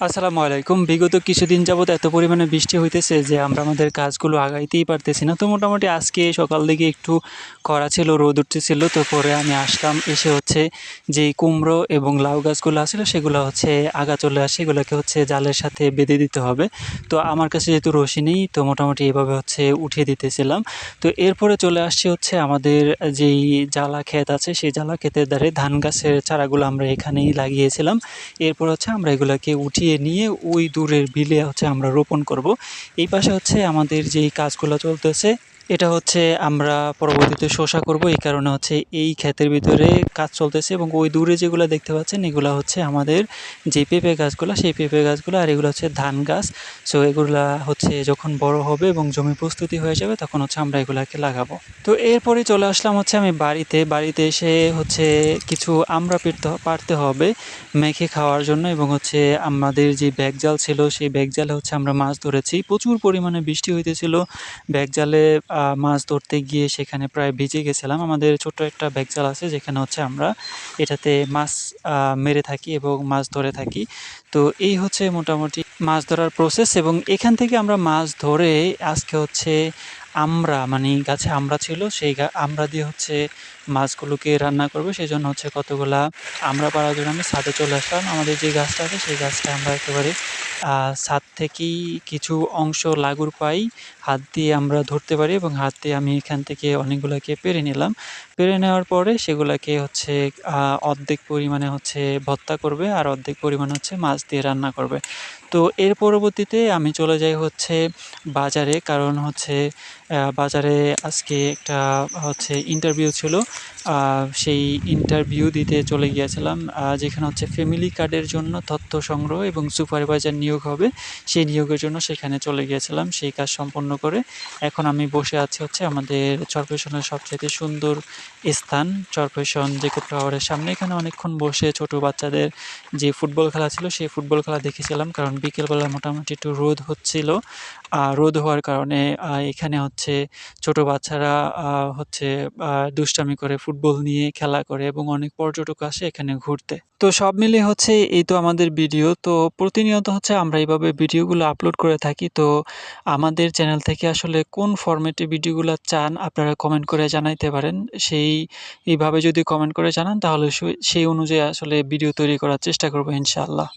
আসসালামু আলাইকুম। বিগত কিছুদিন যাবৎ এত পরিমাণে বৃষ্টি হইতেছে যে আমরা আমাদের কাজগুলো আগাইতেই পারতেছি না। তো মোটামুটি আজকে সকাল দিকে একটু খরা ছিল, রোদ উঠতেছিল। তো পরে আমি আসলাম, এসে হচ্ছে যেই কুমড়ো এবং লাউ গাছগুলো আছিল সেগুলো হচ্ছে আগা চলে আসে, এগুলোকে হচ্ছে জালের সাথে বেঁধে দিতে হবে। তো আমার কাছে যেহেতু রশি নেই, তো মোটামুটি এভাবে হচ্ছে উঠিয়ে দিতেছিলাম। তো এরপরে চলে আসছি হচ্ছে আমাদের যেই জালা ক্ষেত আছে, সেই জালা ক্ষেতের ধারে ধান গাছের চারাগুলো আমরা এখানেই লাগিয়েছিলাম। এরপর হচ্ছে আমরা এগুলাকে উঠিয়ে নিয়ে ওই দূরের বিলে হচ্ছে আমরা রোপণ করব। এই পাশে হচ্ছে আমাদের যেই কাজগুলো চলতেছে, এটা হচ্ছে আমরা পরবর্তীতে শসা করব। এই কারণে হচ্ছে এই ক্ষেতের ভিতরে কাজ চলতেছে এবং ওই দূরে যেগুলো দেখতে পাচ্ছেন এগুলা হচ্ছে আমাদের যে পেঁপে গাছগুলো, সেই পেঁপে গাছগুলো, আর এগুলো হচ্ছে ধান গাছ। সো এগুলা হচ্ছে যখন বড় হবে এবং জমি প্রস্তুতি হয়ে যাবে তখন হচ্ছে আমরা এগুলাকে লাগাবো। তো এরপরে চলে আসলাম হচ্ছে আমি বাড়িতে এসে হচ্ছে কিছু আমরা পারতে হবে মেখে খাওয়ার জন্য, এবং হচ্ছে আমাদের যে ব্যাগজাল ছিল সেই ব্যাগজালে হচ্ছে আমরা মাছ ধরেছি। প্রচুর পরিমাণে বৃষ্টি হইতেছিল। ব্যাগজালে মাছ ধরতে গিয়ে সেখানে প্রায় ভিজে গেছিলাম। আমাদের ছোট্ট একটা ব্যাগজাল আছে যেখানে হচ্ছে আমরা এটাতে মাছ মেরে থাকি এবং মাছ ধরে থাকি। তো এই হচ্ছে মোটামুটি মাছ ধরার প্রসেস, এবং এখান থেকে আমরা মাছ ধরে আজকে হচ্ছে আমরা মানে গাছে আমরা ছিল, সেই আমরা দিয়ে হচ্ছে মাছগুলোকে রান্না করবো। সেই জন্য হচ্ছে কতগুলা আমরা পাড়ার জন্য আমি ছাদে চলে আসলাম। আমাদের যে গাছটা আছে সেই গাছটা আমরা একেবারে ছাদ থেকেই কিছু অংশ লাগুর পাই, হাত দিয়ে আমরা ধরতে পারি, এবং হাত দিয়ে আমি এখান থেকে অনেকগুলোকে পেড়ে নিলাম। পেড়ে নেওয়ার পরে সেগুলাকে হচ্ছে অর্ধেক পরিমাণে হচ্ছে ভর্তা করবে, আর অর্ধেক পরিমাণ হচ্ছে মাছ দিয়ে রান্না করবে। তো এর পরবর্তীতে আমি চলে যাই হচ্ছে বাজারে, কারণ হচ্ছে বাজারে আজকে একটা হচ্ছে ইন্টারভিউ ছিল। সেই ইন্টারভিউ দিতে চলে গিয়েছিলাম, যেখানে হচ্ছে ফ্যামিলি কার্ডের জন্য তথ্য সংগ্রহ এবং সুপারভাইজার নিয়োগ হবে। সেই নিয়োগের জন্য সেখানে চলে গিয়েছিলাম। সেই কাজ সম্পন্ন করে এখন আমি বসে আছি হচ্ছে আমাদের চরপেশনের সবচাইতে সুন্দর স্থান, চরপেশন জেকব টাওয়ারের সামনে। এখানে অনেকক্ষণ বসে ছোট বাচ্চাদের যে ফুটবল খেলা ছিল সেই ফুটবল খেলা দেখেছিলাম, কারণ বিকেলবেলা মোটামুটি একটু রোদ হচ্ছিল। রোদ হওয়ার কারণে এখানে হচ্ছে ছোট বাচ্চারা হচ্ছে দুষ্টামি করে, ফুটবল নিয়ে খেলা করে, এবং অনেক পর্যটক আসে এখানে ঘুরতে। তো সব মিলিয়ে হচ্ছে এই তো আমাদের ভিডিও। তো প্রতিনিয়ত হচ্ছে আমরা এইভাবে ভিডিওগুলো আপলোড করে থাকি। তো আমাদের চ্যানেল থেকে আসলে কোন ফরম্যাটে ভিডিওগুলো চান আপনারা কমেন্ট করে জানাইতে পারেন। এইভাবে যদি কমেন্ট করে জানান তাহলে সেই অনুযায়ী আসলে ভিডিও তৈরি করার চেষ্টা করব ইনশাআল্লাহ।